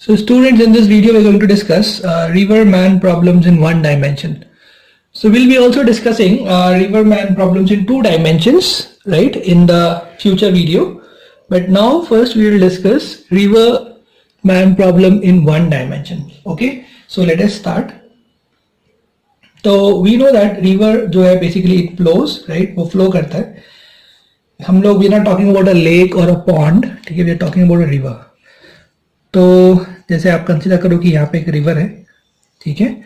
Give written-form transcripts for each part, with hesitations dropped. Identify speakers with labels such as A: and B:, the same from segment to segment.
A: So students, in this video we're going to discuss riverman problems in one dimension. So we'll be also discussing riverman problems in two dimensions, right, in the future video. But now first we will discuss riverman problem in one dimension. Okay, so let us start. So we know that river जो है basically it flows, right, वो flow करता है. हम लोग we are not talking about a lake or a pond, ठीक है, we are talking about a river. तो जैसे आप कंसीडर करो कि यहाँ पे एक रिवर है, ठीक है,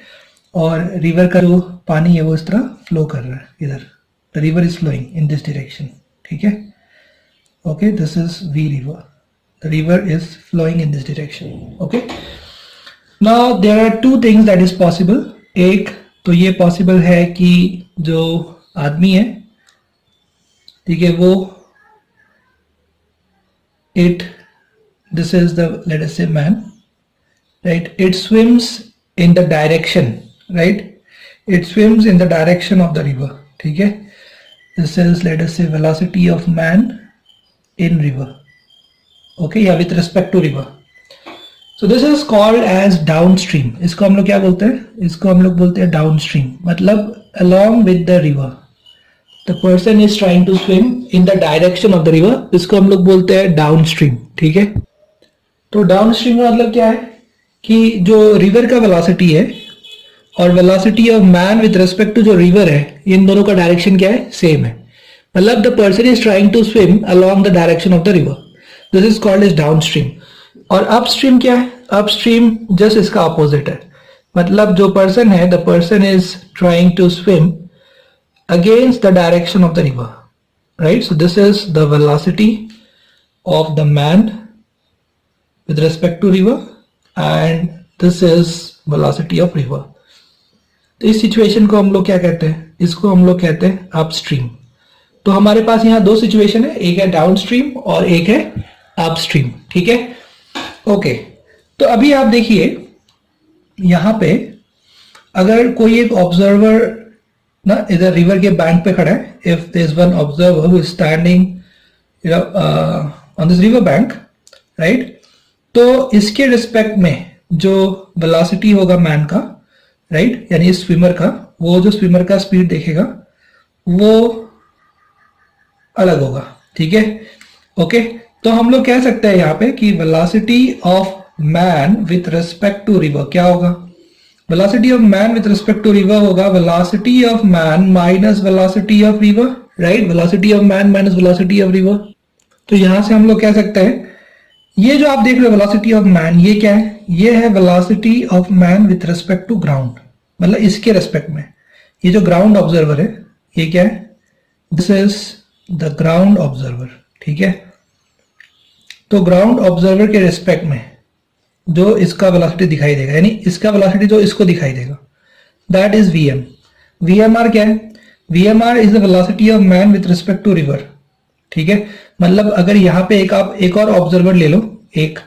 A: और रिवर का जो पानी है वो इस तरह फ्लो कर रहा है इधर. The river is flowing in this direction, ठीक है. Okay, this is we river. The river is flowing in this direction. Okay, now there are two things that is possible. एक तो ये पॉसिबल है कि जो आदमी है, ठीक है, वो this is the, let us say, man, right, it swims in the direction, right, it swims in the direction of the river, ठीक है. This is, let us say, velocity of man in river, okay, या with respect to river. So this is called as downstream. इसको हम लोग क्या बोलते हैं? इसको हम लोग बोलते हैं downstream. मतलब along with the river the person is trying to swim in the direction of the river. इसको हम लोग बोलते हैं downstream, ठीक है. तो डाउनस्ट्रीम का मतलब क्या है कि जो रिवर का वेलोसिटी है और velocity of man with respect to जो रिवर है, इन दोनों का डायरेक्शन क्या है? सेम है. मतलब the person is trying to swim along the direction of the river. This is called as downstream. और अपस्ट्रीम क्या है? अपस्ट्रीम जस्ट इसका अपोजिट है. मतलब जो पर्सन है, the person is trying to swim against the direction of the river, right. So this is the velocity of the man with respect to river and this is velocity of river. तो इस situation को हम लोग क्या कहते हैं? इसको हम लोग कहते हैं अपस्ट्रीम. तो हमारे पास यहाँ दो सिचुएशन है, एक है डाउनस्ट्रीम और एक है अपस्ट्रीम, ठीक है. ओके, तो अभी आप देखिए यहाँ पे अगर कोई एक ऑब्जर्वर ना इधर रिवर के बैंक पे खड़ा है, if there is one observer who is standing on this river bank, right, तो इसके रिस्पेक्ट में जो वेलोसिटी होगा मैन का, राइट, यानी स्विमर का, वो जो स्विमर का स्पीड देखेगा वो अलग होगा, ठीक है. ओके, तो हम लोग कह सकते हैं यहाँ पे कि velocity of man with respect to river क्या होगा? Velocity of man with respect to river होगा velocity of man minus velocity of river, right. Velocity of man minus velocity of river. तो यहां से हम लोग कह सकते हैं ये जो आप देख रहे हो वेलोसिटी ऑफ मैन, ये क्या है? ये है velocity of man with respect to ground. मतलब इसके रेस्पेक्ट में ये जो ग्राउंड ऑब्जर्वर है, ये क्या है? This is the ground observer, ठीक है. तो ग्राउंड ऑब्जर्वर के रेस्पेक्ट में जो इसका वेलोसिटी दिखाई देगा, यानी इसका वेलोसिटी जो इसको दिखाई देगा, दैट इज वीएम. वीएमआर क्या है? VMR is the velocity of man with respect to river, ठीक है. मतलब अगर यहाँ पे आप एक और ऑब्जर्वर ले लो, एक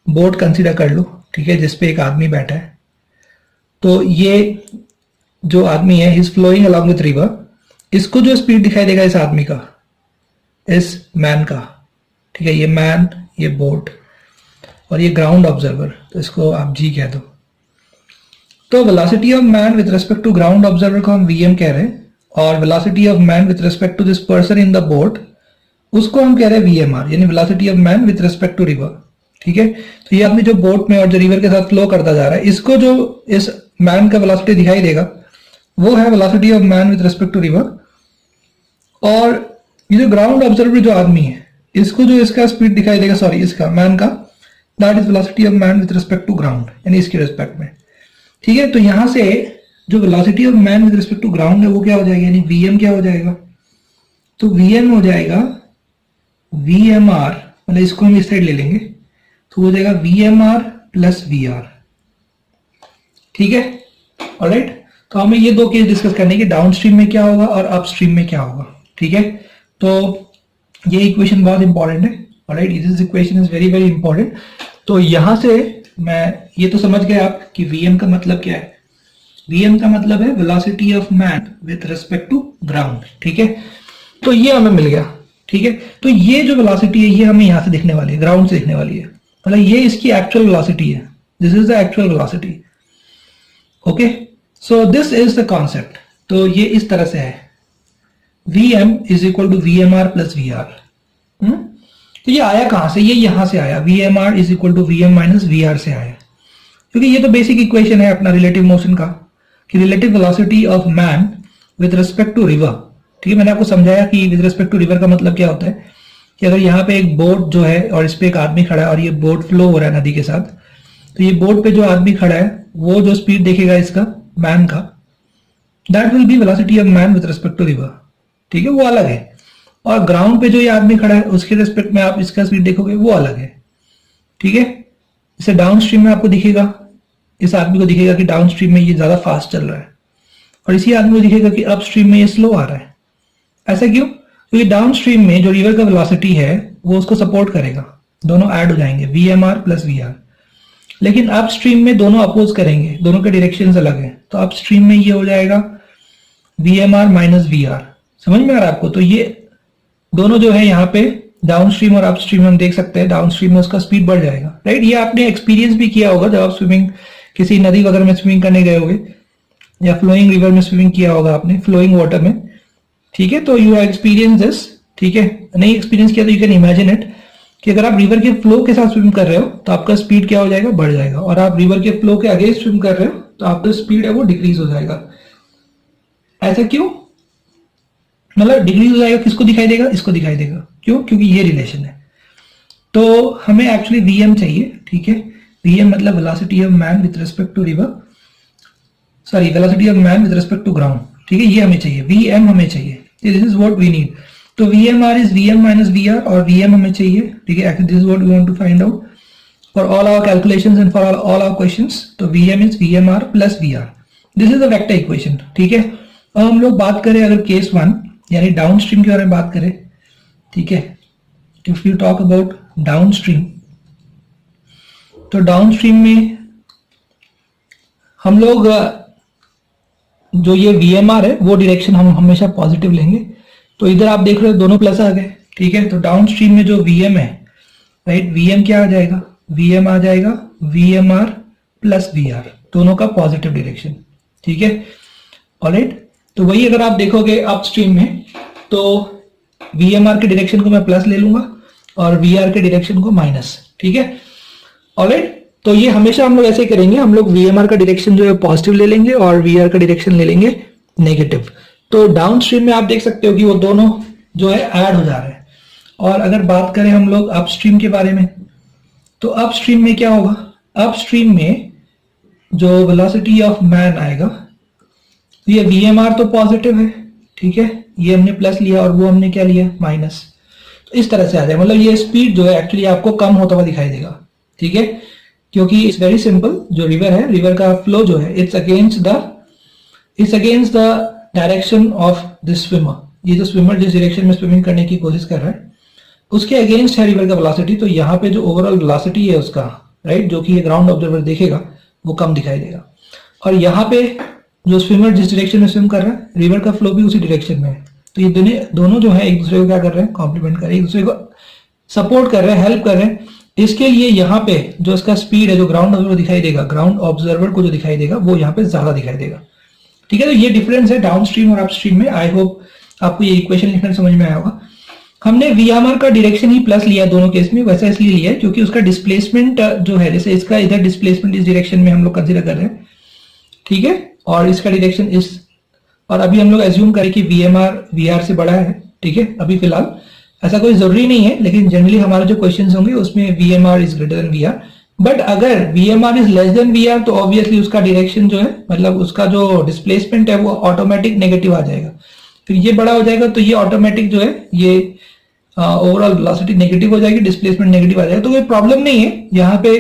A: बोट कंसीडर कर लो, ठीक है, जिसपे एक आदमी बैठा है. तो ये जो आदमी है is flowing along with river. इसको जो स्पीड दिखाई देगा इस आदमी का, इस मैन का, ठीक है, ये मैन, ये बोट और ये ग्राउंड ऑब्जर्वर, तो इसको आप जी कह दो. तो velocity of man with respect to ground observer को हम वीएम कह रहे हैं, और velocity of man with respect to this person in the boat उसको हम कह रहे हैं वीएमआर, यानी velocity of man with respect to river, ठीक है. तो ये आदमी जो बोट में और जो रिवर के साथ फ्लो करता जा रहा है, इसको जो इस मैन का वेलोसिटी दिखाई देगा वो है velocity of man with respect to river. और ये जो ग्राउंड ऑब्जर्वर जो आदमी है, इसको जो इसका स्पीड दिखाई देगा, सॉरी इसका मैन का, that is velocity of man with respect to ground, यानी इसके रिस्पेक्ट में, ठीक है. तो यहां से जो velocity of man with respect to ground है वो क्या हो जाएगा, यानी वीएम क्या हो जाएगा? तो वीएम हो जाएगा VMR, मतलब इसको हम इस साइड ले लेंगे तो हो जाएगा VMR प्लस VR, ठीक है. ऑलराइट, तो हमें ये दो केस डिस्कस करने के, डाउनस्ट्रीम में क्या होगा और अपस्ट्रीम में क्या होगा, ठीक है. तो ये इक्वेशन बहुत इंपॉर्टेंट है. Alright, this equation is very very important. तो यहां से मैं ये तो समझ गए आप कि VM का मतलब क्या है. VM का मतलब है velocity of man with respect to ground, ठीक है. तो ये हमें मिल गया, ठीक है. तो ये जो वेलोसिटी है ये हमें यहां से दिखने वाली है, ग्राउंड से दिखने वाली है. मतलब ये इसकी एक्चुअल वेलोसिटी है, this is the actual velocity. Okay, so this is the concept. तो ये इस तरह से है, Vm is equal to VMR plus VR। तो ये आया कहां से? ये यहां से आया, VMR is equal to VM minus VR से आया, क्योंकि ये तो बेसिक इक्वेशन है अपना रिलेटिव मोशन का, कि relative velocity of man with respect to river. ठीक है, मैंने आपको समझाया कि विद रिस्पेक्ट टू रिवर का मतलब क्या होता है, कि अगर यहाँ पे एक बोट जो है और इस पे एक आदमी खड़ा है और ये बोट फ्लो हो रहा है नदी के साथ, तो ये बोट पे जो आदमी खड़ा है वो जो स्पीड देखेगा इसका मैन का, that will be velocity of man with respect to river. ठीक है, वो अलग है। और ग्राउंड पे जो ये आदमी खड़ा है उसके रिस्पेक्ट में आप इसका स्पीड देखोगे वो अलग है। ठीक है, इसे डाउन स्ट्रीम में आपको दिखेगा, इस आदमी को दिखेगा कि डाउन स्ट्रीम में ये ज्यादा फास्ट चल रहा है, और इसी आदमी को दिखेगा कि अप स्ट्रीम में ये स्लो आ रहा है। ऐसा क्यों? क्योंकि डाउन स्ट्रीम में जो रिवर का वेलोसिटी है वो उसको सपोर्ट करेगा, दोनों ऐड हो जाएंगे, VMR प्लस VR। लेकिन अप स्ट्रीम में दोनों अपोज करेंगे, दोनों के डायरेक्शंस अलग है, तो अप स्ट्रीम में ये हो जाएगा VMR माइनस VR। समझ में आ रहा है आपको? तो ये दोनों जो है यहाँ पे डाउन स्ट्रीम और अप स्ट्रीम हम देख सकते हैं, डाउन स्ट्रीम में उसका स्पीड बढ़ जाएगा, राइट। ये आपने एक्सपीरियंस भी किया होगा जब आप स्विमिंग किसी नदी वगैरह में स्विमिंग करने गए होंगे, या फ्लोइंग रिवर में स्विमिंग किया होगा आपने, फ्लोइंग वाटर में। ठीक है, तो यू हैव एक्सपीरियंस दिस। ठीक है, नहीं एक्सपीरियंस किया तो यू कैन इमेजिन इट, कि अगर आप रिवर के फ्लो के साथ स्विम कर रहे हो तो आपका स्पीड क्या हो जाएगा? बढ़ जाएगा, और आप रिवर के फ्लो के अगेंस्ट स्विम कर रहे हो तो आपका स्पीड है वो डिक्रीज हो जाएगा। ऐसा क्यों? मतलब डिक्रीज हो जाएगा, किसको दिखाई देगा? इसको दिखाई देगा। क्यों? क्योंकि ये रिलेशन है। तो हमें एक्चुअली VM चाहिए। ठीक है, VM मतलब velocity of man with respect to river, sorry velocity of man with respect to ground. ठीक है, ये हमें चाहिए, VM हमें चाहिए, this is what we need. तो VMR is VM minus VR, और VM हमें चाहिए। ठीक है, this is what we want to find out for all our calculations and for all our questions. तो VM is VMR plus VR, this is a vector equation. ठीक है, अब हम लोग बात करें अगर केस 1 यानी डाउन स्ट्रीम के बारे में बात करें। ठीक है, if you talk about down stream, तो डाउन स्ट्रीम में हम लोग जो ये VMR है वो डायरेक्शन हम हमेशा पॉजिटिव लेंगे। तो इधर आप देख रहे हो दोनों प्लस आ गए। ठीक है, तो डाउन स्ट्रीम में जो VM है, राइट, VM क्या आ जाएगा? VM आ जाएगा VMR प्लस VR, दोनों का पॉजिटिव डायरेक्शन। ठीक है, ऑलराइट। तो वही अगर आप देखोगे अप स्ट्रीम में, तो VMR के डायरेक्शन को मैं प्लस ले लूंगा और VR के डायरेक्शन को माइनस। ठीक है, ऑलराइट। तो ये हमेशा हम लोग ऐसे करेंगे, हम लोग VMR का डायरेक्शन जो है पॉजिटिव ले लेंगे और VR का डायरेक्शन ले लेंगे नेगेटिव। तो डाउन स्ट्रीम में आप देख सकते हो कि वो दोनों जो है ऐड हो जा रहे हैं। और अगर बात करें हम लोग अप स्ट्रीम के बारे में, तो अप स्ट्रीम में क्या होगा? अप स्ट्रीम में जो वेलोसिटी ऑफ मैन आएगा, तो ये VMR तो पॉजिटिव है। ठीक है, ये हमने प्लस लिया और वो हमने क्या लिया? माइनस। तो इस तरह से आ जाए, मतलब ये स्पीड जो है एक्चुअली आपको कम होता हुआ दिखाई देगा। ठीक है, क्योंकि इट्स वेरी सिंपल, जो रिवर है, रिवर का फ्लो जो है it's against the direction of the swimmer. ये जो स्विमर जिस डायरेक्शन में स्विमिंग करने की कोशिश कर रहा है उसके अगेंस्ट है रिवर का वेलोसिटी। तो यहाँ पे जो ओवरऑल वेलोसिटी है उसका, राइट, जो कि ये ग्राउंड ऑब्जर्वर देखेगा वो कम दिखाई देगा। और यहाँ पे जो स्विमर जिस डायरेक्शन में स्विम कर रहा है, रिवर का फ्लो भी उसी डायरेक्शन में है। तो ये दोनों जो है एक दूसरे को क्या कर रहे हैं? कॉम्प्लीमेंट कर रहे हैं, एक दूसरे को सपोर्ट कर रहे हैं, हेल्प कर रहे हैं। इसके लिए यहाँ पे जो इसका स्पीड है, जो ग्राउंड ऑब्जर्वर दिखाई देगा, ग्राउंड ऑब्जर्वर को जो दिखाई देगा वो यहाँ पे ज्यादा दिखाई देगा। ठीक है, तो ये डिफरेंस है डाउन स्ट्रीम और अप स्ट्रीम में। आई होप आपको ये इक्वेशन लिखना समझ में आया होगा। हमने VMR का डायरेक्शन ही प्लस लिया दोनों केस में, वैसा इसलिए लिया है क्योंकि उसका डिस्प्लेसमेंट जो है, जैसे इसका इधर डिस्प्लेसमेंट इस डायरेक्शन में हम लोग कंसीडर कर रहे हैं। ठीक है, और इसका डायरेक्शन इस, और अभी हम लोग एज्यूम करें कि VMR VR से बड़ा है। ठीक है, अभी फिलहाल ऐसा कोई जरूरी नहीं है, लेकिन जनरली हमारे जो क्वेश्चंस होंगे उसमें VMR is greater than VR। But अगर VMR is less than VR तो ऑब्वियसली उसका डायरेक्शन जो है, मतलब उसका जो डिस्प्लेसमेंट है वो ऑटोमेटिक नेगेटिव आ जाएगा। फिर ये बड़ा हो जाएगा तो ये ऑटोमेटिक जो है ये ओवरऑल वेलोसिटी नेगेटिव हो जाएगी, डिस्प्लेसमेंट नेगेटिव आ जाएगा। तो कोई प्रॉब्लम नहीं है, यहाँ पे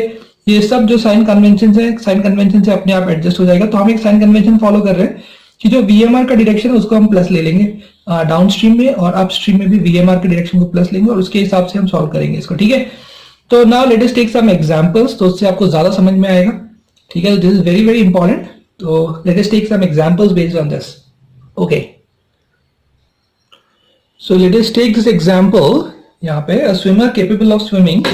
A: ये सब जो साइन कन्वेंशन है, साइन कन्वेंशन से अपने आप एडजस्ट हो जाएगा। तो हम एक साइन कन्वेंशन फॉलो कर रहे हैं कि जो VMR का डायरेक्शन है उसको हम प्लस ले लेंगे डाउन स्ट्रीम में, और अप स्ट्रीम में भी VMR के डायरेक्शन को प्लस लेंगे और उसके हिसाब से हम सॉल्व करेंगे इसको। ठीक है, तो now let us take some examples, तो उससे आपको ज्यादा समझ में आएगा। ठीक है, this is very very important. तो let us take some examples based on this. Okay, so let us take this example. यहाँ पे a swimmer capable of swimming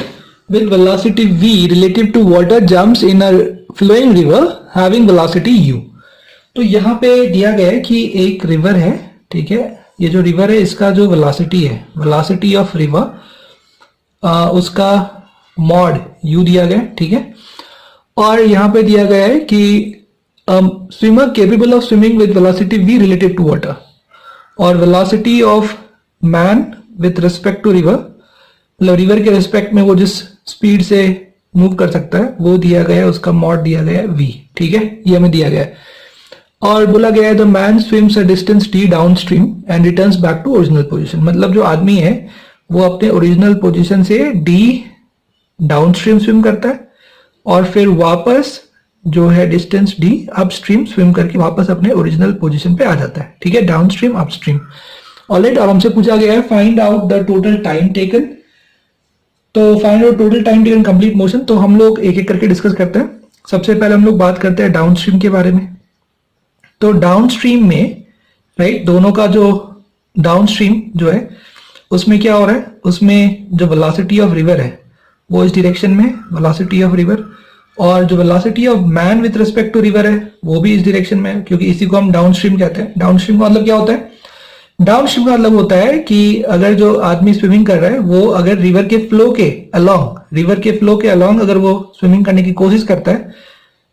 A: with velocity v relative to water jumps in a flowing river having velocity u। तो यहाँ पे दिया गया है कि एक रिवर है, ठीक है, ये जो रिवर है इसका जो वेलोसिटी है, वेलोसिटी ऑफ रिवर उसका मॉड u दिया गया है, ठीक है। और यहाँ पे दिया गया है कि swimmer capable of swimming with velocity v related to water, और velocity of man with respect to river, मतलब रिवर के रिस्पेक्ट में वो जिस स्पीड से मूव कर सकता है वो दिया गया है, उसका मॉड दिया गया है v, ठीक है, ये हमें दिया गया है। और बोला गया है the man swims a distance d down stream and returns back to original position, मतलब जो आदमी है वो अपने ओरिजिनल पोजीशन से d डाउन स्ट्रीम स्विम करता है और फिर वापस जो है distance d up stream swim करके वापस अपने ओरिजिनल पोजीशन पे आ जाता है, ठीक है, downstream upstream. Alright, और हमसे पूछा गया है find out the total time taken, तो find out total time taken complete motion. तो हम लोग एक एक करके डिस्कस करते हैं। सबसे पहले हम लोग बात करते हैं डाउन स्ट्रीम के बारे में। तो डाउन स्ट्रीम में राइट, दोनों का जो डाउन स्ट्रीम जो है उसमें क्या हो रहा है, उसमें जो वेलोसिटी ऑफ रिवर है वो इस डायरेक्शन में वेलोसिटी ऑफ रिवर, और जो velocity of man with respect to river है वो भी इस डायरेक्शन में है, क्योंकि इसी को हम डाउन स्ट्रीम कहते हैं। डाउन स्ट्रीम का मतलब क्या होता है, डाउन स्ट्रीम का मतलब होता है कि अगर जो आदमी स्विमिंग कर रहा है वो अगर रिवर के फ्लो के अलोंग अगर वो स्विमिंग करने की कोशिश करता है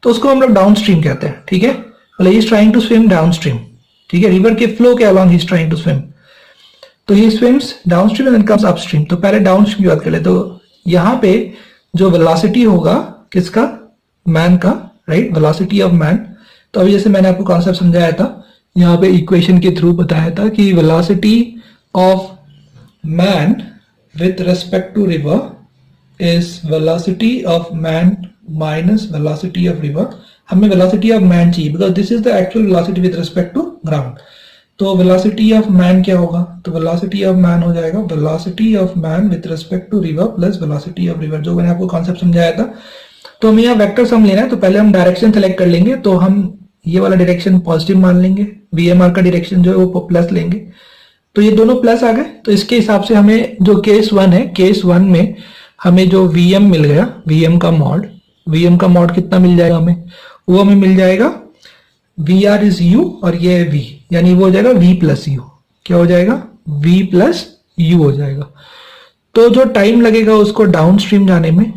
A: तो उसको हम लोग डाउन स्ट्रीम कहते हैं, ठीक है, मतलब he is trying to swim downstream, ठीक है, रिवर के फ्लो के along he is trying to swim, तो he swims down stream and then comes upstream. तो पहले डाउन स्ट्रीम की बात कर ले, तो यहाँ पे जो वेलोसिटी होगा किसका, मैन का, राइट, वेलोसिटी ऑफ मैन। तो अभी जैसे मैंने आपको कॉन्सेप्ट समझाया था, यहाँ पे इक्वेशन के थ्रू बताया था कि velocity of man with respect to river is velocity of man minus velocity of river. हमें वेलोसिटी ऑफ मैन चाहिए because this is the actual velocity with respect to ground. तो वेलोसिटी ऑफ मैन क्या होगा, तो velocity of man हो जाएगा velocity of man with respect to river plus velocity of river, जो मैंने आपको कॉन्सेप्ट समझाया था। तो हमें यहाँ वेक्टर सम लेना है, तो पहले हम डायरेक्शन सेलेक्ट कर लेंगे, तो हम ये वाला डायरेक्शन पॉजिटिव मान लेंगे, VMR का डायरेक्शन जो है वो प्लस लेंगे, तो ये दोनों प्लस आ गए। तो इसके हिसाब से हमें जो केस 1 है, केस 1 में हमें जो VM मिल गया, VM का मॉड कितना मिल जाएगा हमें, वो हमें मिल जाएगा VR इज U और ये है V, यानी वो हो जाएगा V प्लस U, क्या हो जाएगा, V प्लस U हो जाएगा। तो जो टाइम लगेगा उसको डाउन स्ट्रीम जाने में,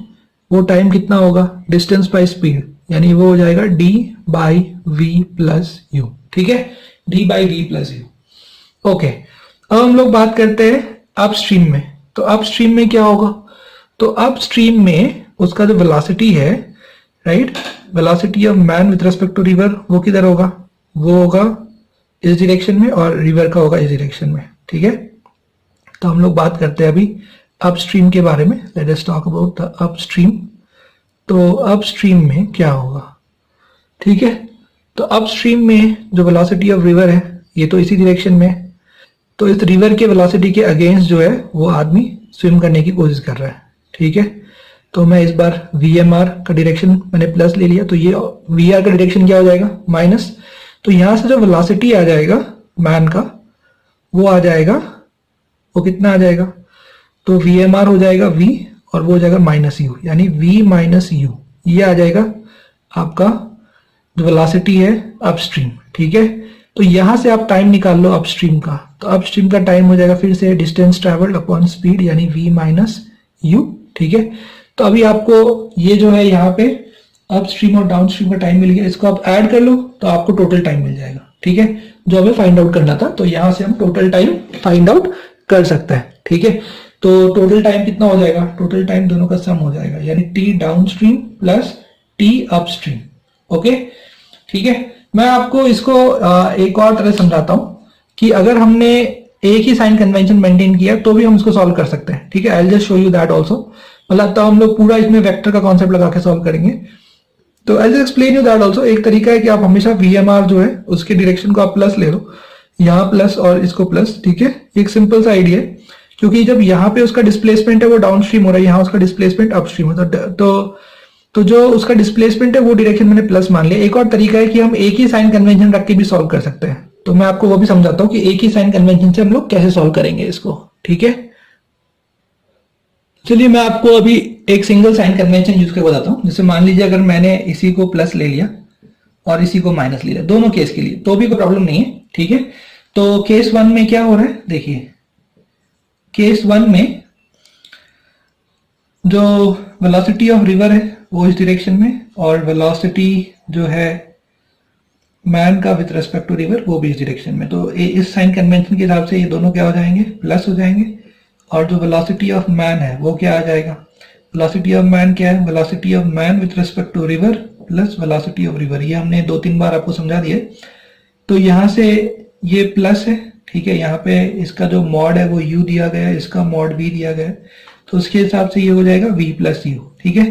A: वो टाइम कितना होगा, डिस्टेंस बाय स्पीड, यानी वो हो जाएगा d by v plus u, ठीक है, d by v plus u. Okay, अब हम लोग बात करते हैं अपस्ट्रीम में। तो अपस्ट्रीम में क्या होगा, तो अपस्ट्रीम में उसका जो वेलोसिटी है, right, velocity of man with respect to river, वो किधर होगा, वो होगा इस डायरेक्शन में और रिवर का होगा इस डायरेक्शन में, ठीक है। तो हम लोग बात करते हैं अभी अपस्ट्रीम के बारे में। Let us talk about the upstream. तो अपस्ट्रीम में क्या होगा, ठीक है, तो अपस्ट्रीम में जो वेलोसिटी ऑफ रिवर है ये तो इसी डायरेक्शन में है, तो इस रिवर के वेलोसिटी के अगेंस्ट जो है वो आदमी स्विम करने की कोशिश कर रहा है, ठीक है। तो मैं इस बार VMR का डायरेक्शन मैंने प्लस ले लिया, तो ये VR का डायरेक्शन क्या हो जाएगा, माइनस। तो यहां से जो वेलोसिटी आ जाएगा मैन का, वो आ जाएगा, वो कितना आ जाएगा, तो VMR हो जाएगा V और वो हो जाएगा माइनस U, यानी V माइनस U, ये आ जाएगा आपका जो वेलोसिटी है अपस्ट्रीम, ठीक है। तो यहां से आप टाइम निकाल लो अपस्ट्रीम का, तो अपस्ट्रीम का टाइम हो जाएगा फिर से डिस्टेंस ट्रैवल्ड अपॉन स्पीड, यानी V माइनस U, ठीक है। तो अभी आपको ये जो है यहाँ पे अपस्ट्रीम और डाउनस्ट्रीम का टाइम मिल गया, इसको आप ऐड कर लो तो आपको टोटल टाइम मिल जाएगा, ठीक है, जो हमें फाइंड आउट करना था। तो यहां से हम टोटल टाइम फाइंड आउट कर सकते हैं, ठीक है। तो टोटल टाइम कितना हो जाएगा, टोटल टाइम दोनों का सम हो जाएगा, यानी T downstream plus T upstream, okay, ठीक है। मैं आपको इसको एक और तरह समझाता हूं कि अगर हमने एक ही साइन कन्वेंशन मेंटेन किया तो भी हम इसको सॉल्व कर सकते हैं, ठीक है। I will just show you that also, मतलब तो हम लोग पूरा इसमें वेक्टर का कॉन्सेप्ट लगा के सॉल्व करेंगे। तो I will explain you that also. एक तरीका है कि आप हमेशा VMR जो है उसके डायरेक्शन को आप प्लस ले लो, यहाँ प्लस और इसको प्लस, ठीक है। एक सिंपल सा आइडिया है, क्योंकि जब यहाँ पे उसका डिस्प्लेसमेंट है वो डाउनस्ट्रीम हो रहा है, यहाँ उसका डिस्प्लेसमेंट अपस्ट्रीम होता है, तो जो उसका डिस्प्लेसमेंट है वो डायरेक्शन मैंने प्लस मान लिया। एक और तरीका है कि हम एक ही साइन कन्वेंशन रख के भी सॉल्व कर सकते हैं, तो मैं आपको वो भी समझाता हूँ कि एक ही साइन कन्वेंशन से हम लोग कैसे सॉल्व करेंगे इसको, ठीक है। चलिए मैं आपको अभी एक सिंगल साइन कन्वेंशन यूज करके बताता हूँ। जैसे मान लीजिए अगर मैंने इसी को प्लस ले लिया और इसी को माइनस ले लिया, दोनों केस के लिए, तो भी कोई प्रॉब्लम नहीं है, ठीक है। तो केस 1 में क्या हो रहा है, देखिए केस 1 में जो वेलोसिटी ऑफ रिवर है वो इस डायरेक्शन में, और वेलोसिटी जो है मैन का विथ रेस्पेक्ट टू रिवर वो भी इस डायरेक्शन में। तो इस साइन कन्वेंशन के हिसाब से ये दोनों क्या हो जाएंगे, प्लस हो जाएंगे। और जो वेलोसिटी ऑफ मैन है वो क्या आ जाएगा, वेलोसिटी ऑफ मैन क्या है, velocity of man with respect to river plus velocity of river. ये हमने 2-3 बार आपको समझा दिया। तो यहाँ से ये प्लस है, ठीक है, यहाँ पे इसका जो मॉड है वो u दिया गया है, इसका मॉड v दिया गया है, तो उसके हिसाब से ये हो जाएगा v प्लस u, ठीक है,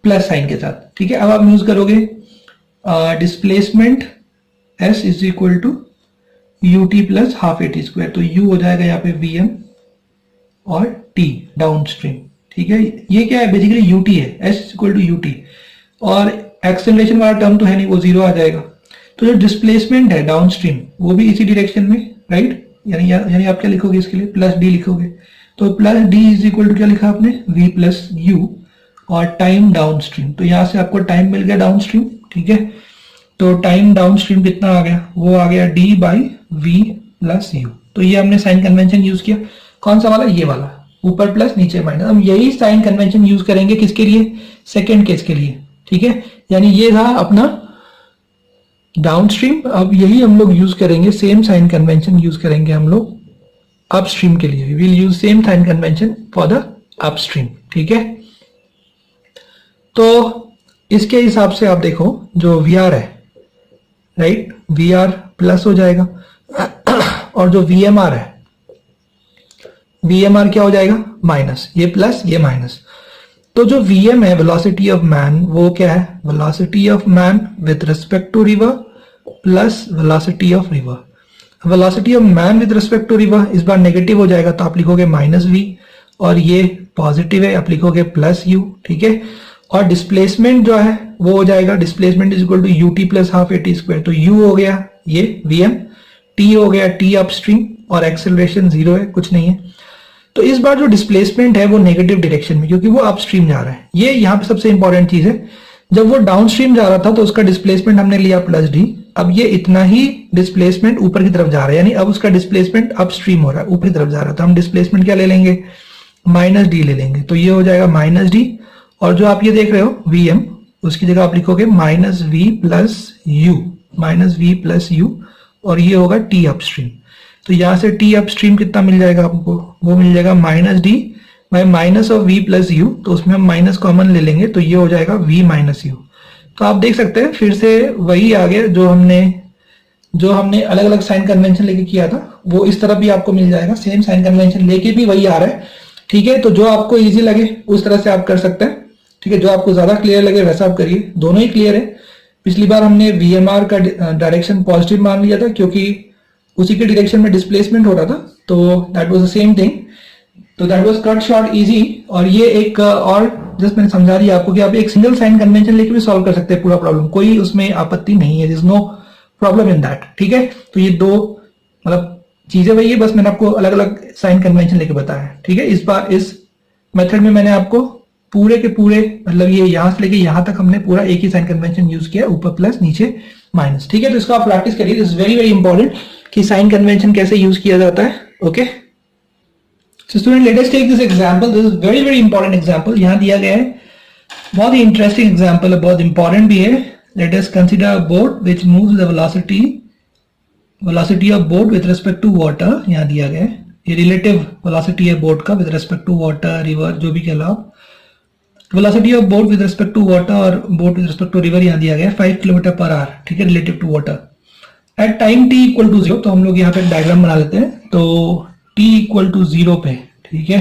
A: प्लस साइन के साथ, ठीक है। अब आप यूज करोगे displacement s is equal to u t plus half a t square. तो u हो जाएगा यहाँ पे vm और t डाउन स्ट्रीम, ठीक है। ये क्या है, बेसिकली ut है, s is equal to ut, और एक्सेलरेशन वाला टर्म तो है नहीं, वो जीरो आ जाएगा। तो जो डिस्प्लेसमेंट है डाउन स्ट्रीम वो भी इसी डायरेक्शन में, राइट, यानी आप क्या लिखोगे इसके लिए, प्लस डी लिखोगे। तो plus d is equal to क्या लिखा आपने, v प्लस यू और टाइम डाउन स्ट्रीम। तो यहां से आपको टाइम मिल गया डाउन स्ट्रीम, ठीक है। तो टाइम डाउन स्ट्रीम कितना आ गया, वो आ गया d by v plus u. तो ये हमने साइन कन्वेंशन यूज किया, कौन सा वाला, ये वाला, ऊपर प्लस नीचे माइनस। हम यही साइन कन्वेंशन यूज करेंगे किसके लिए, सेकेंड केस के लिए, ठीक है। यानी ये था अपना डाउनस्ट्रीम, अब यही हम लोग यूज करेंगे, सेम साइन कन्वेंशन यूज करेंगे हम लोग अपस्ट्रीम के लिए। We will use same sign convention for the upstream, ठीक है। तो इसके हिसाब से आप देखो जो वी आर है, राइट, वी आर प्लस हो जाएगा, और जो वी एम आर है, वी एम आर क्या हो जाएगा, माइनस, ये प्लस ये माइनस। तो जो Vm है, वेलोसिटी ऑफ मैन, वो क्या है, velocity of man with respect to river plus velocity of river. Velocity of man with respect to river इस बार नेगेटिव हो जाएगा, तो आप लिखोगे माइनस v, और ये पॉजिटिव है, आप लिखोगे प्लस u, ठीक है। और डिस्प्लेसमेंट जो है वो हो जाएगा, displacement is equal to u t plus half a t square. तो u हो गया ये Vm, t हो गया t अपस्ट्रीम, और एक्सेलरेशन 0 है, कुछ नहीं है। तो इस बार जो डिस्प्लेसमेंट है वो नेगेटिव डायरेक्शन में, क्योंकि वो अपस्ट्रीम जा रहा है। ये यहाँ पे सबसे इंपॉर्टेंट चीज है, जब वो डाउनस्ट्रीम जा रहा था तो उसका डिस्प्लेसमेंट हमने लिया प्लस डी, अब ये इतना ही डिस्प्लेसमेंट ऊपर की तरफ जा रहा है, यानी अब उसका डिस्प्लेसमेंट अपस्ट्रीम हो रहा है, ऊपर की तरफ जा रहा है। तो हम डिस्प्लेसमेंट क्या ले लेंगे, माइनस डी ले लेंगे। तो ये हो जाएगा माइनस डी, और जो आप ये देख रहे हो वी एम, उसकी जगह आप लिखोगे minus v plus u, minus v plus u, और ये होगा टी अपस्ट्रीम। तो यहां से टी अपस्ट्रीम कितना मिल जाएगा आपको, वो मिल जाएगा minus d by minus of v plus u. तो उसमें हम माइनस कॉमन ले लेंगे, तो ये हो जाएगा वी माइनस यू। तो आप देख सकते हैं फिर से वही आ गया जो हमने अलग अलग साइन कन्वेंशन लेके किया था, वो इस तरफ भी आपको मिल जाएगा, सेम साइन कन्वेंशन लेके भी वही आ रहा है, ठीक है। तो जो आपको इजी लगे उस तरह से आप कर सकते हैं, ठीक है। जो आपको ज्यादा क्लियर लगे वैसा आप करिए, दोनों ही क्लियर है। पिछली बार हमने वीएमआर का डायरेक्शन पॉजिटिव मान लिया था, क्योंकि उसी के डायरेक्शन में डिस्प्लेसमेंट हो रहा था, तो that was the same thing. तो that was cut short easy. और ये एक और जस्ट मैंने समझा दिया आपको कि आप एक सिंगल साइन कन्वेंशन लेके भी सॉल्व कर सकते हैं पूरा प्रॉब्लम, कोई उसमें आपत्ति नहीं है, there is no problem in that, ठीक है। तो ये दो मतलब चीजें वही है, बस मैंने आपको अलग अलग साइन कन्वेंशन लेके बताया, ठीक है। इस बार इस मेथड में मैंने आपको पूरे के पूरे, मतलब ये यहां से लेके यहां तक हमने पूरा एक ही साइन कन्वेंशन यूज किया, ऊपर प्लस नीचे माइनस, ठीक है। तो इसको आप प्रैक्टिस करिए, this is very very important कि साइन कन्वेंशन कैसे यूज किया जाता है, okay. So student, let us take this example, this is very very important example, यहां दिया गया है, बहुत ही इंटरेस्टिंग एग्जांपल है, बहुत इंपॉर्टेंट भी है। Let us consider a boat which moves the velocity of boat with respect to water, यहां दिया गया है। ये रिलेटिव वेलोसिटी है बोट का with respect to water, river, जो भी कह लो आप। Velocity of boat with respect to water और boat with respect to river यहां दिया गया है 5 किलोमीटर पर आवर, ठीक है, relative to water at time t equal to 0। तो हम लोग यहाँ पे डायग्राम बना लेते हैं। तो t इक्वल टू 0 पे, ठीक है,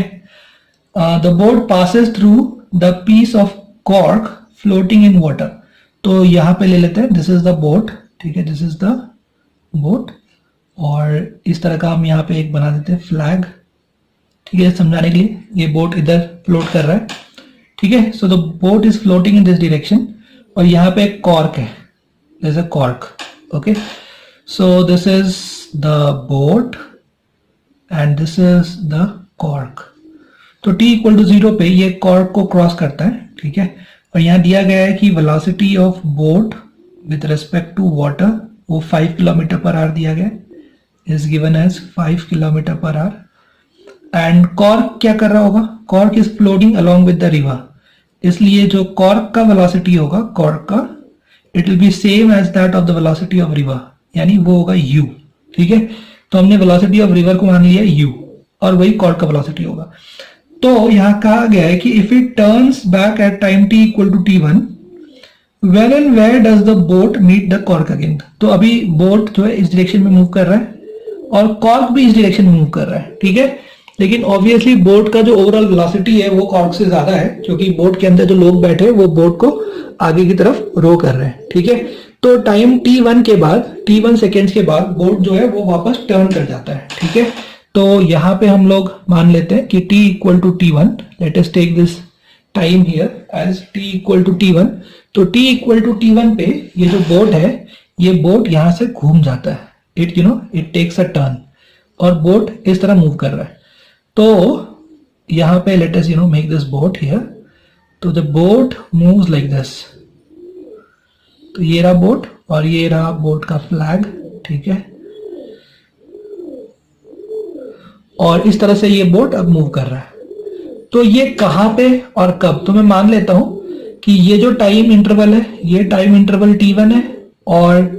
A: the boat passes through the piece of cork floating in water. तो यहाँ पे ले लेते हैं, दिस इज द बोट, ठीक है, दिस इज द बोट, और इस तरह का हम यहाँ पे एक बना देते हैं फ्लैग, ठीक है, समझाने के लिए। ये बोट इधर फ्लोट कर रहा है, ठीक है। So the boat is floating in this direction, और यहाँ पे एक कॉर्क है, this is a cork, okay. So this is the boat and this is the cork, तो t इक्वल टू 0 पे ये कॉर्क को क्रॉस करता है, ठीक है। और यहाँ दिया गया है कि velocity of boat with respect to water वो 5 किलोमीटर पर आवर दिया गया है, is given as 5 kilometre per hour. And cork क्या कर रहा होगा, cork is floating along with the river, इसलिए जो कॉर्क का वेलोसिटी होगा, कॉर्क का, it will be same as that of the velocity of river, यानी वो होगा u, ठीक है। तो हमने वेलोसिटी ऑफ रिवर को मान लिया u और वही कॉर्क का वेलोसिटी होगा। तो यहां कहा गया है कि if it turns back at time t equal to t1, when and where does the boat meet the cork again. तो अभी बोट जो है इस डायरेक्शन में मूव कर रहा है और कॉर्क भी इस डायरेक्शन में मूव कर रहा है, ठीक है। लेकिन ऑब्वियसली बोट का जो ओवरऑल वेलोसिटी है वो कॉर्क से ज्यादा है, क्योंकि बोट के अंदर जो लोग बैठे हैं वो बोट को आगे की तरफ रो कर रहे हैं, ठीक है। तो टाइम t1 के बाद, t1 सेकेंड्स के बाद बोट जो है वो वापस टर्न कर जाता है, ठीक है। तो यहाँ पे हम लोग मान लेते हैं कि t equal to t1, let us take this time here as t equal to t1। तो t इक्वल टू t1 पे ये जो बोट है, ये बोट यहां से घूम जाता है, इट टेक्स अ टर्न और बोट इस तरह मूव कर रहा है। तो यहाँ पे let us make this boat here. तो the boat moves like this. तो ये रहा बोट और ये रहा बोट का फ्लैग, ठीक है। और इस तरह से ये बोट अब मूव कर रहा है। तो ये कहां पे और कब, तो मैं मान लेता हूं कि ये जो टाइम इंटरवल है, ये टाइम इंटरवल t1 है और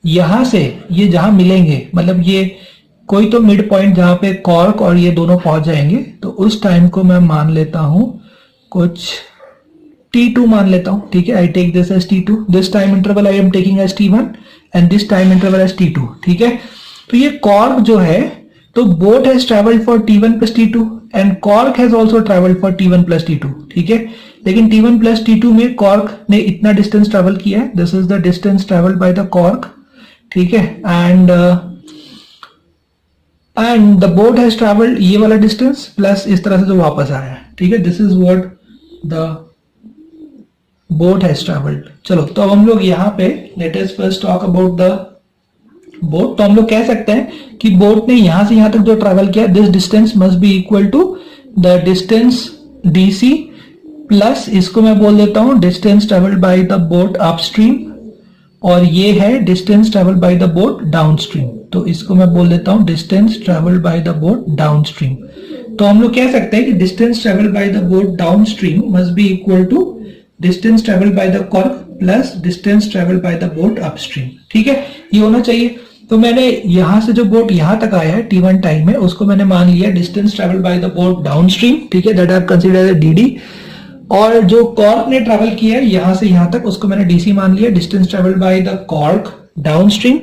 A: यहां से ये जहां मिलेंगे, मतलब ये कोई तो मिड पॉइंट जहां पे कॉर्क और ये दोनों पहुंच जाएंगे, तो उस टाइम को मैं मान लेता हूं कुछ t2 मान लेता हूं, ठीक है। I take this as t2, this time interval I am taking as t1 and this time interval as t2, ठीक है। तो ये कॉर्क जो है, तो boat has travelled for t1 plus t2 and cork has also travelled for t1 plus t2, ठीक है। लेकिन t1 प्लस t2 में कॉर्क ने इतना डिस्टेंस ट्रेवल किया है, this is the distance travelled by the cork, ठीक है। And the boat has travelled ये वाला डिस्टेंस प्लस इस तरह से जो वापस आया है, ठीक है। This is what the boat has travelled. चलो, तो अब हम लोग यहाँ पे let us first talk about the boat. तो हम लोग कह सकते हैं कि बोट ने यहां से यहां तक जो ट्रेवल किया, this distance must be equal to the distance dc plus इसको मैं बोल देता हूं distance travelled by the boat upstream, और ये है distance travelled by the boat downstream. तो इसको मैं बोल देता हूं distance travelled by the boat downstream. तो हम लोग कह सकते हैं कि distance travelled by the boat downstream must be equal to distance travelled by the cork plus distance travelled by the boat upstream, ठीक है। ये होना चाहिए। तो मैंने यहां से जो बोट यहां तक आया है t1 टाइम में, उसको मैंने मान लिया distance travelled by the boat downstream, ठीक है, that I consider as dd। और जो कॉर्क ने ट्रेवल किया है यहां से यहां तक, उसको मैंने dc मान लिया, distance travelled by the cork downstream.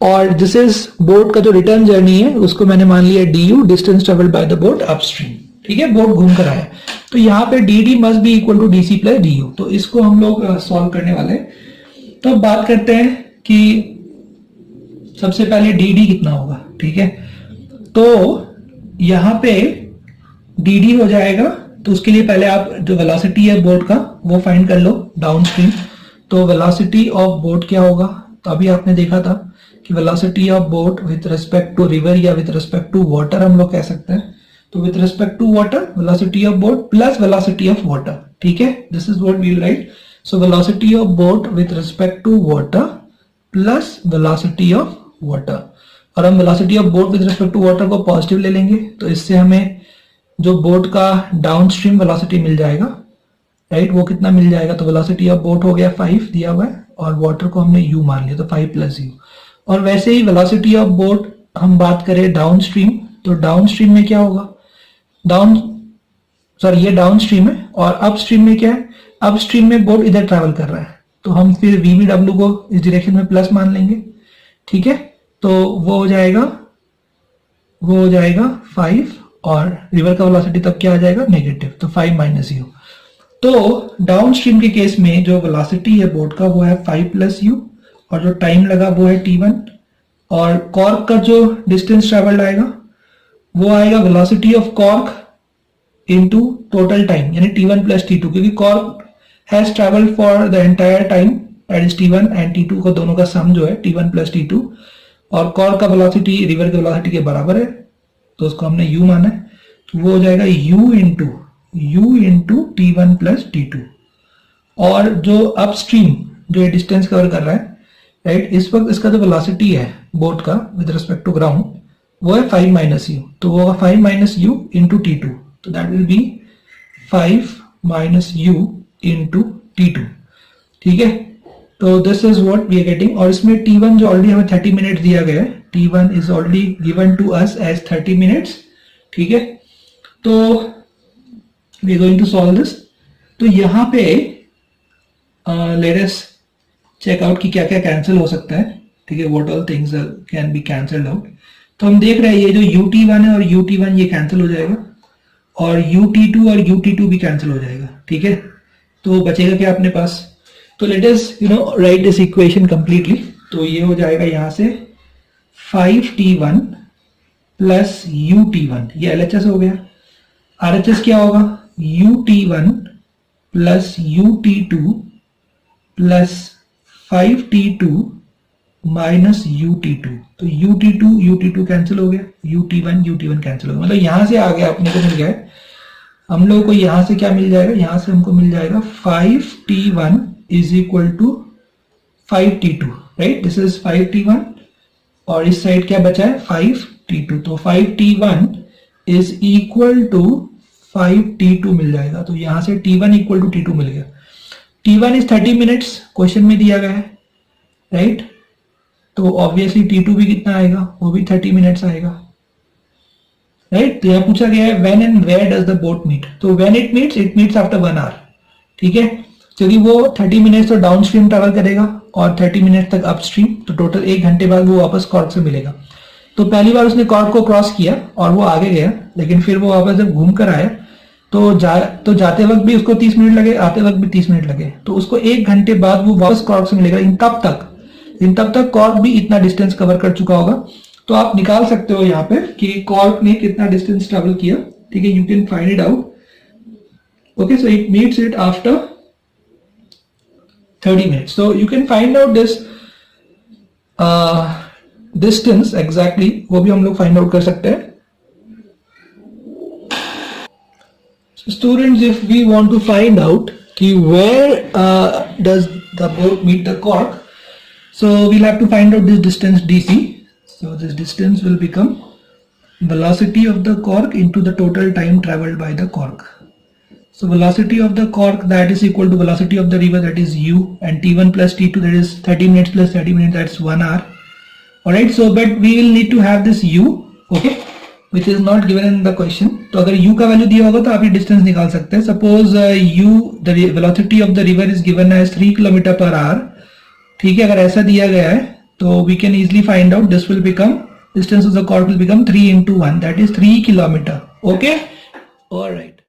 A: और दिस इज बोट का जो रिटर्न जर्नी है, उसको मैंने मान लिया du, distance travelled by the boat upstream, ठीक है। बोट घूम कर आया, तो यहाँ पे dd must be equal to dc plus du। तो इसको हम लोग सॉल्व करने वाले हैं। तो अब बात करते हैं कि सबसे पहले dd कितना होगा, ठीक है। तो यहां पे dd हो जाएगा, तो उसके लिए पहले आप जो वेलोसिटी है बोट का वो फाइंड कर लो डाउनस्ट्रीम। तो वेलोसिटी ऑफ बोट क्या होगा, तो अभी आपने देखा था कि velocity of boat with respect to river या विथ रिस्पेक्ट टू वाटर हम लोग कह सकते हैं। तो with respect to water velocity of boat plus velocity of water, ठीक है, this is what we will write. So velocity of boat with respect to water plus velocity of water, और हम velocity of boat with respect to water को positive ले लेंगे, तो इससे हमें जो बोट का डाउनस्ट्रीम वेलोसिटी मिल जाएगा, राइट, वो कितना मिल जाएगा। तो वेलोसिटी ऑफ बोट हो गया 5 दिया हुआ है और वाटर को हमने u मान लिया, तो 5 प्लस u। और वैसे ही वेलोसिटी ऑफ बोट हम बात करें डाउनस्ट्रीम, तो डाउनस्ट्रीम में क्या होगा, ये डाउनस्ट्रीम है, और अपस्ट्रीम में क्या है, अपस्ट्रीम में बोट इधर ट्रैवल कर रहा है, तो हम फिर vbw को इस डायरेक्शन में प्लस मान लेंगे, ठीक है। तो वो हो जाएगा 5 और रिवर का वेलोसिटी तब क्या आ जाएगा, नेगेटिव, तो 5 माइनस u। तो डाउनस्ट्रीम के केस में जो वेलोसिटी है बोट का वो है 5 प्लस u, और जो टाइम लगा वो है t1, और कॉर्क का जो डिस्टेंस ट्रेवल्ड आएगा वो आएगा velocity of cork into total time, यानी t1 प्लस t2, क्योंकि cork has travelled for the entire time that is t1 and t2 का दोनों का सम जो है t1 प्लस t2, और कॉर्क का वेलोसिटी रिवर के वेलोसिटी के बराबर है, तो उसको हमने u माना है। वो हो जाएगा u into t1 plus t2। और जो अपस्ट्रीम जो ये डिस्टेंस कवर कर रहा है, राइट, इस वक्त इसका जो वेलोसिटी है बोट का विद रिस्पेक्ट टू ग्राउंड वो है 5 माइनस यू, तो वो होगा 5 माइनस यू इंटू t2, तो that will be 5 minus u into t2। ठीक है, तो this is what we are getting. और इसमें t1 जो ऑलरेडी हमें 30 मिनट दिया गया है, t1 is already given to us as 30 minutes. ठीक है, तो we are going to solve this. तो यहाँ पे लेट अस चेक आउट कि क्या क्या कैंसिल हो सकता है। ठीक है, what all things can be cancelled out. तो हम देख रहे हैं ये जो ut1 है और ut1 ये कैंसिल हो जाएगा, और ut2 और ut2 भी कैंसिल हो जाएगा। ठीक है, तो बचेगा क्या अपने पास? तो let us right this equation completely. तो ये हो जाएगा यहाँ से 5t1 प्लस ut1, ये LHS हो गया। RHS क्या होगा? ut1 plus ut2 plus 5t2 minus ut2, तो ut2 कैंसिल हो गया, ut1 कैंसिल हो गया। मतलब यहां से आ गया, अपने को मिल गया। हम लोगों को यहां से क्या मिल जाएगा? यहां से हमको मिल जाएगा 5t1 is equal to 5t2, right, this is 5t1 और इस साइड क्या बचा है? 5t2, तो 5t1 is equal to 5t2 मिल जाएगा। तो यहां से t1 इक्वल टू t2 मिल गया। t1 इज 30 मिनट्स क्वेश्चन में दिया गया है, राइट, तो ऑब्वियसली t2 भी कितना आएगा? वो भी 30 मिनट्स आएगा, राइट। तो यहां पूछा गया है when and where does the boat meet, तो when it meets after 1 hour. ठीक है, क्योंकि वो 30 मिनट्स तो डाउन स्ट्रीम ट्रेवल करेगा और 30 मिनट तक अपस्ट्रीम, तो टोटल 1 घंटे बाद वो वापस कॉर्क से मिलेगा। तो पहली बार उसने कॉर्क को क्रॉस किया और वो आगे गया, लेकिन फिर वो वापस जब घूम कर आया तो जाते वक्त भी उसको 30 मिनट लगे, आते वक्त भी 30 मिनट लगे, तो उसको 1 घंटे बाद वो वापस कॉर्क से मिलेगा। इन तब तक कॉर्क भी इतना डिस्टेंस कवर कर चुका होगा। तो आप निकाल सकते हो यहाँ पे कि कॉर्क ने कितना डिस्टेंस ट्रेवल किया। ठीक है, you can find it out. Okay, so it meets it after 30 minutes. So you can find out this distance exactly, वो भी हम लोग find out कर सकते हैं। So students, if we want to find out कि where does the boat meet the cork, so we'll have to find out this distance dc. So this distance will become velocity of the cork into the total time traveled by the cork. So velocity of the cork, that is equal to velocity of the river, that is u, and t1 plus t2, that is 30 minutes plus 30 minutes, that's 1 hour. Alright, so but we will need to have this u, okay, which is not given in the question. तो अगर u का value दिया होगा तो आप ये distance निकाल सकते हैं। Suppose u, the velocity of the river is given as 3 km per hour. ठीक है, अगर ऐसा दिया गया है तो we can easily find out this will become, distance of the cork will become 3 into 1, that is 3 kilometer. Okay, alright.